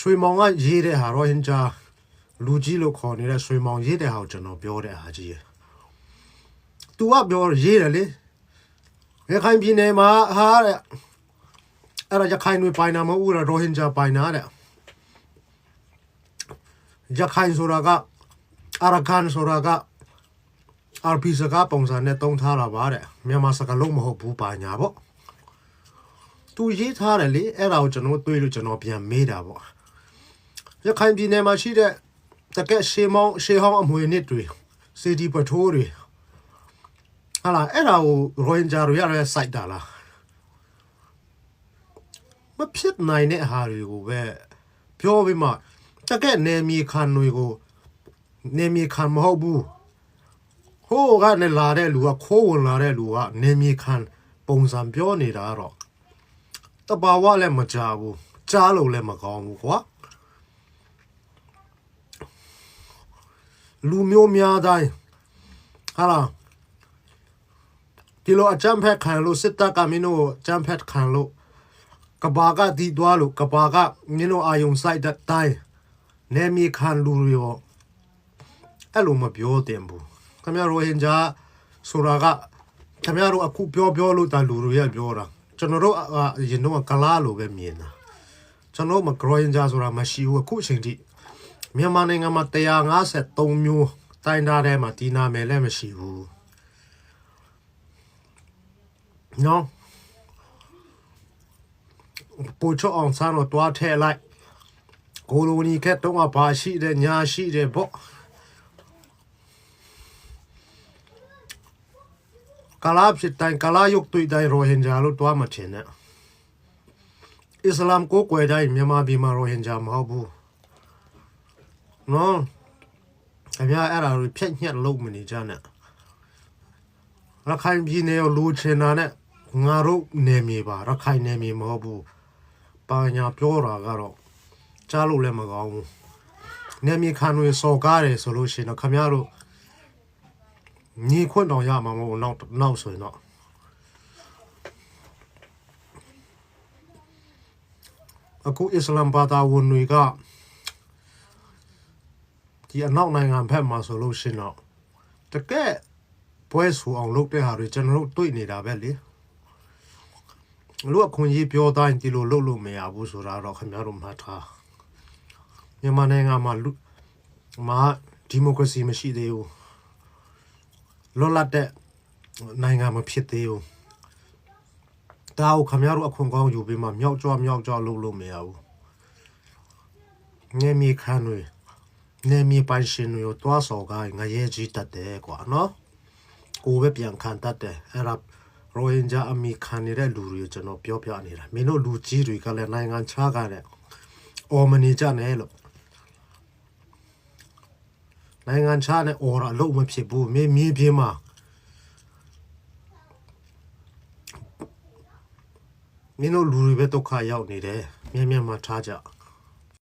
水芒啊热的哈，老人家路基路看你嘞，水芒热的好，真我表的哈子，都啊表热的嘞，你看平呢嘛哈嘞，哎，就看你摆那么乌了，老人家摆那嘞，就看说那个，阿看说那个。而平时个本身呢，东他了吧的，面嘛是个龙毛不摆伢不，都热他了哩，哎，老真我对了真我变没的不，一看平呢嘛是的，大概西方每年对，西地不错的，好啦，哎，老老人家都要来晒的啦，我偏难呢哈哩个喂，表为嘛，大概年米看那个，年米看不好不。ဟိုကနေလာတဲ့လူကခိုးဝင်လာတဲ့လူကနေမြေခံပုံစံပြောနေတာတော့တဘာဝလည်းမကြဘူးကြားလို့လည်းမကောင်းဘူးကွာလူမျိုးများတိုင်းဟာလားဒီလိုအကြမ်းဖက်ခံလို့စစ်တပ်ကမင်းတို့အကြမ်းဖက်ခံလို့ကဘာကဒီသွားလို့ကဘာကမင်းတို့အာယုံဆိုင်တဲ့တိုင်းနေမြေခံလူရောအဲ့လိုမပြောတင်ဘူးခမရရိုဟင်ဂျာဆိုတာကခမရတို့အခုပြောလို့တာလူတွေရပြောတာကျွန်တော်တို့ရင်တော့ကလားလိုပဲမြင်တာကျွန်တော်မဂရိုဟင်ဂျာဆိုတာမရှိဘူးအခုအချိန်ထိမြန်မာနိုင်ငံမှာ153မျိုးတိုင်းသားထဲမှာဒီနာမည်လည်းမရှိဘူးနော်ပို့ချအောင်ဆန်းတော့တွားထဲလိုက်ကိုလိုနီကတော့ဘာရှိတယ်ညာရှိတယ်ပေါ့ကလာဖြစ်တိုင်းကလာယုတ်တွေ့တိုင်းရိုဟင်ဂျာလို့တွားမထင်နဲ့အစ္စလာမ်ကိုကွယ်တိုင်းမြန်မာပြည်မှာရိုဟင်ဂျာမဟုတ်ဘူးနော်အများအဲ့ဒါတွေဖြက်ညက်လုံးမနေကြနဲ့ရခိုင်ပြည်နယ်ကိုလူချင်တာနဲ့ငါတို့နေမြေပါရခိုင်နေမြေမဟုတ်ဘူးပါညာပြောတာကတော့ကြားလို့လည်းမကောင်းဘူးနေမြေခံတွေစော်ကားတယ်ဆိုလို့ရှိရင်တော့ခင်ဗျားတို့ညီခွန်းတော်ရမှာမဟုတ်နောက်ဆိုရင်တော့အခုအစ္စလာမ်ဘာသာဝင်တွေကဒီအနောက်နိုင်ငံဘက်မှာဆိုလို့ရှိရင်တော့တကယ်ပွဲဆူအောင်လုပ်တဲ့ဟာတွေကျွန်တော်တို့တွေ့နေတာပဲလေလူအခွင့်အရေးပြောတိုင်းဒီလိုလုပ်လို့မရဘူးဆိုတာတော့ခင်ဗျားတို့မှတ်ထားမြန်မာနိုင်ငံမှာဒီမိုကရေစီမရှိသေးဘူးလောလတ်တဲ့နိုင်ငံမဖြစ်သေးဘူးဒါကိုခင်ဗျားတို့အခွင့်ကောင်းယူပြီးမှမြောက်ကြွလုပ်လို့မရဘူးနေမီခံတွေနေမီပိုင်ရှင်တွေတွားစော်ကငရဲကြီးတတ်တယ်ကွာနော်ကိုပဲပြန်ခံတတ်တယ်အဲ့ဒါရိုဟင်ဂျာအမီခံနေတဲ့လူတွေကျွန်တော်ပြောပြနေတာမင်းတို့လူကြီးတွေကလည်းနိုင်ငံခြားကလည်းအော်မနေကြနဲ့လို့နိုင်ငံခြားနဲ့အော်ရအလုပ်မဖြစ်ဘူးမင်းမြေပြင်မှာမင်းတို့လူတွေပဲဒုက္ခရောက်နေတယ်မြဲမြဲမှထားကြ